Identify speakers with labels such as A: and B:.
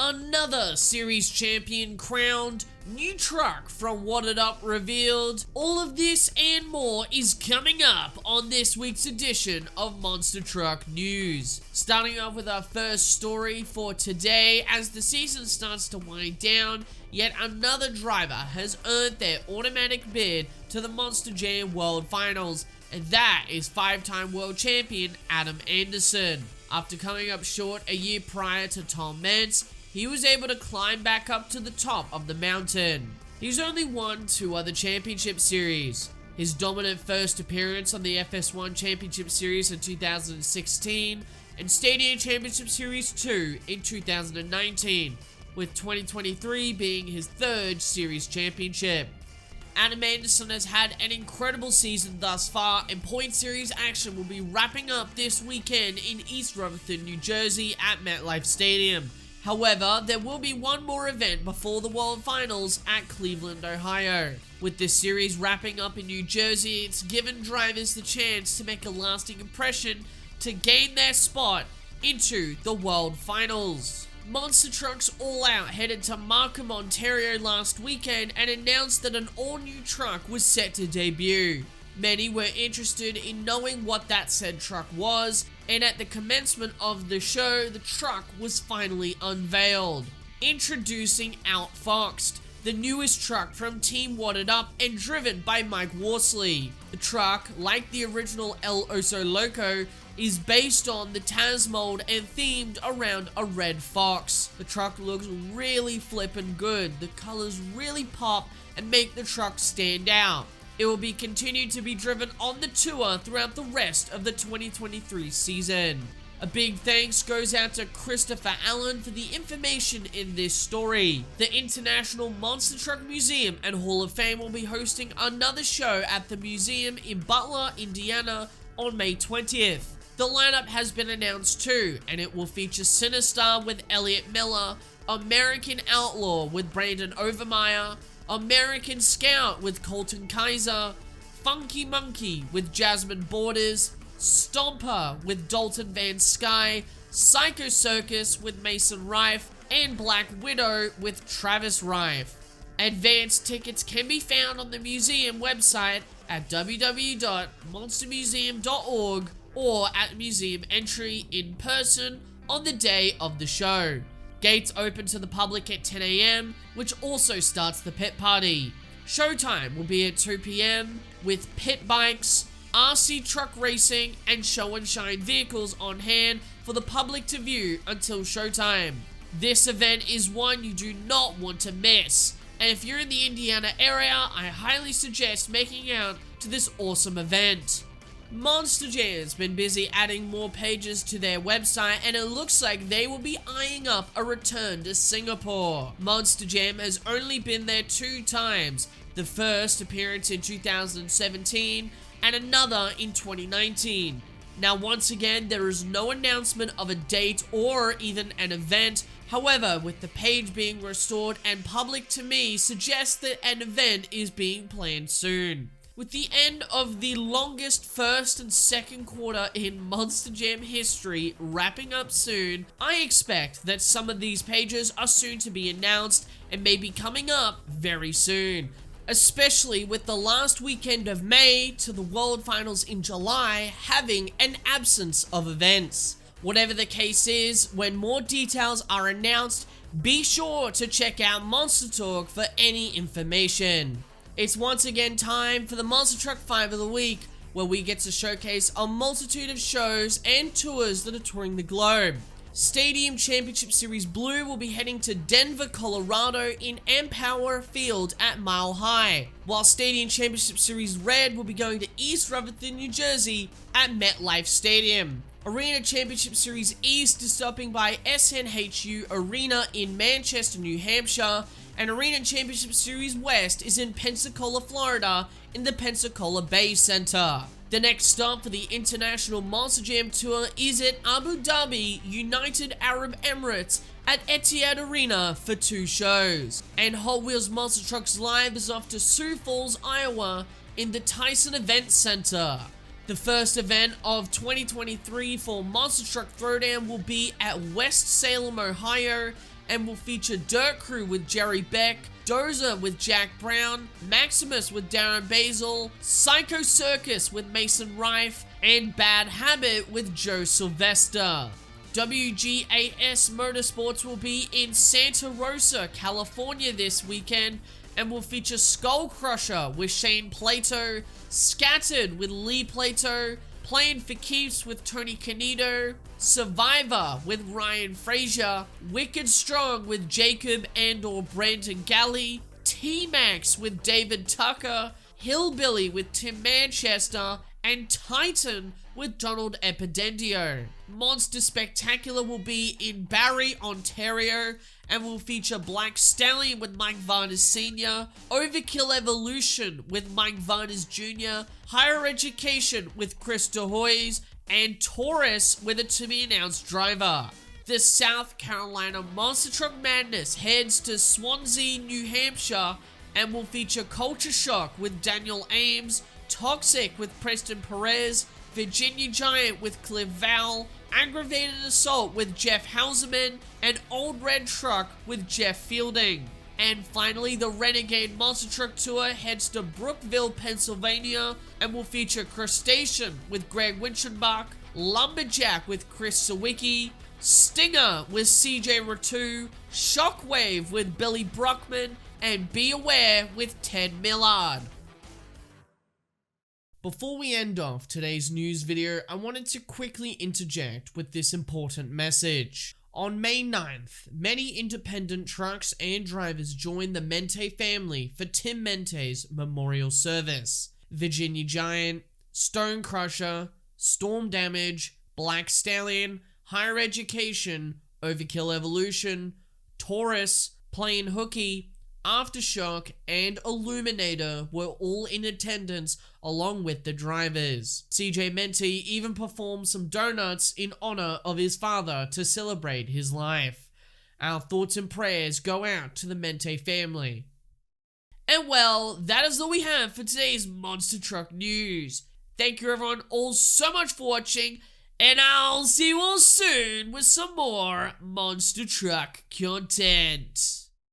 A: Another series champion crowned, new truck from Wadded revealed. All of this and more is coming up on this week's edition of Monster Truck News. Starting off with our first story for today, as the season starts to wind down, yet another driver has earned their automatic bid to the Monster Jam World Finals, and that is 5-time world champion Adam Anderson. After coming up short a year prior to Tom Mente, he was able to climb back up to the top of the mountain. He's only won 2 other championship series. His dominant first appearance on the FS1 Championship Series in 2016 and Stadium Championship Series 2 in 2019, with 2023 being his 3rd series championship. Adam Anderson has had an incredible season thus far, and Point Series action will be wrapping up this weekend in East Rutherford, New Jersey at MetLife Stadium. However, there will be one more event before the World Finals at Cleveland, Ohio. With this series wrapping up in New Jersey, it's given drivers the chance to make a lasting impression to gain their spot into the World Finals. Monster Trucks All Out headed to Markham, Ontario last weekend and announced that an all-new truck was set to debut. Many were interested in knowing what that said truck was, and at the commencement of the show, the truck was finally unveiled. Introducing Outfoxed, the newest truck from Team Wadded and driven by Mike Worsley. The truck, like the original El Oso Loco, is based on the Taz mold and themed around a red fox. The truck looks really flippin' good. The colors really pop and make the truck stand out. It will be continued to be driven on the tour throughout the rest of the 2023 season. A big thanks goes out to Christopher Allen for the information in this story. The International Monster Truck Museum and Hall of Fame will be hosting another show at the museum in Butler, Indiana on May 20th. The lineup has been announced too, and it will feature Sinistar with Elliot Miller, American Outlaw with Brandon Overmeyer, American Scout with Colton Kaiser, Funky Monkey with Jasmine Borders, Stomper with Dalton Van Sky, Psycho Circus with Mason Rife, and Black Widow with Travis Rife. Advanced tickets can be found on the museum website at www.monstermuseum.org or at museum entry in person on the day of the show. Gates open to the public at 10 AM, which also starts the pit party. Showtime will be at 2 PM with pit bikes, RC truck racing, and show and shine vehicles on hand for the public to view until showtime. This event is one you do not want to miss, and if you're in the Indiana area, I highly suggest making out to this awesome event. Monster Jam's been busy adding more pages to their website, and it looks like they will be eyeing up a return to Singapore. Monster Jam has only been there 2 times, the first appearance in 2017 and another in 2019. Now once again, there is no announcement of a date or even an event. However, with the page being restored and public to me suggests that an event is being planned soon. With the end of the longest first and second quarter in Monster Jam history wrapping up soon, I expect that some of these pages are soon to be announced and may be coming up very soon, especially with the last weekend of May to the World Finals in July having an absence of events. Whatever the case is, when more details are announced, be sure to check out MonsterTalk for any information. It's once again time for the Monster Truck 5 of the Week, where we get to showcase a multitude of shows and tours that are touring the globe. Stadium Championship Series Blue will be heading to Denver, Colorado in Empower Field at Mile High, while Stadium Championship Series Red will be going to East Rutherford, New Jersey at MetLife Stadium. Arena Championship Series East is stopping by SNHU Arena in Manchester, New Hampshire, and Arena Championship Series West is in Pensacola, Florida in the Pensacola Bay Center. The next stop for the International Monster Jam Tour is at Abu Dhabi, United Arab Emirates at Etihad Arena for 2 shows. And Hot Wheels Monster Trucks Live is off to Sioux Falls, Iowa in the Tyson Event Center. The first event of 2023 for Monster Truck Throwdown will be at West Salem, Ohio, and will feature Dirt Crew with Jerry Beck, Dozer with Jack Brown, Maximus with Darren Basil, Psycho Circus with Mason Rife, and Bad Habit with Joe Sylvester. WGAS Motorsports will be in Santa Rosa, California this weekend and will feature Skull Crusher with Shane Plato, Scattered with Lee Plato, Playing for Keeps with Tony Canito, Survivor with Ryan Frazier, Wicked Strong with Jacob and/or Brandon Galley, T-Max with David Tucker, Hillbilly with Tim Manchester, and Titan with Donald Epidendio. Monster Spectacular will be in Barrie, Ontario, and will feature Black Stallion with Mike Vardas Sr., Overkill Evolution with Mike Vardas Jr., Higher Education with Chris DeHoys, and Taurus with a to-be-announced driver. The South Carolina Monster Truck Madness heads to Swansea, New Hampshire, and will feature Culture Shock with Daniel Ames, Toxic with Preston Perez, Virginia Giant with Cliff Val, Aggravated Assault with Jeff Hauserman, and Old Red Truck with Jeff Fielding. And finally, the Renegade Monster Truck Tour heads to Brookville, Pennsylvania, and will feature Crustacean with Greg Winchenbach, Lumberjack with Chris Sawicki, Stinger with CJ Ratu, Shockwave with Billy Brockman, and Be Aware with Ted Millard. Before we end off today's news video, I wanted to quickly interject with this important message. On May 9th, many independent trucks and drivers joined the Mente family for Tim Mente's memorial service. Virginia Giant, Stone Crusher, Storm Damage, Black Stallion, Higher Education, Overkill Evolution, Taurus, Plain Hooky, Aftershock, and Illuminator were all in attendance along with the drivers. CJ Mente even performed some donuts in honor of his father to celebrate his life. Our thoughts and prayers go out to the Mente family. And well, that is all we have for today's Monster Truck News. Thank you everyone all so much for watching, and I'll see you all soon with some more Monster Truck content.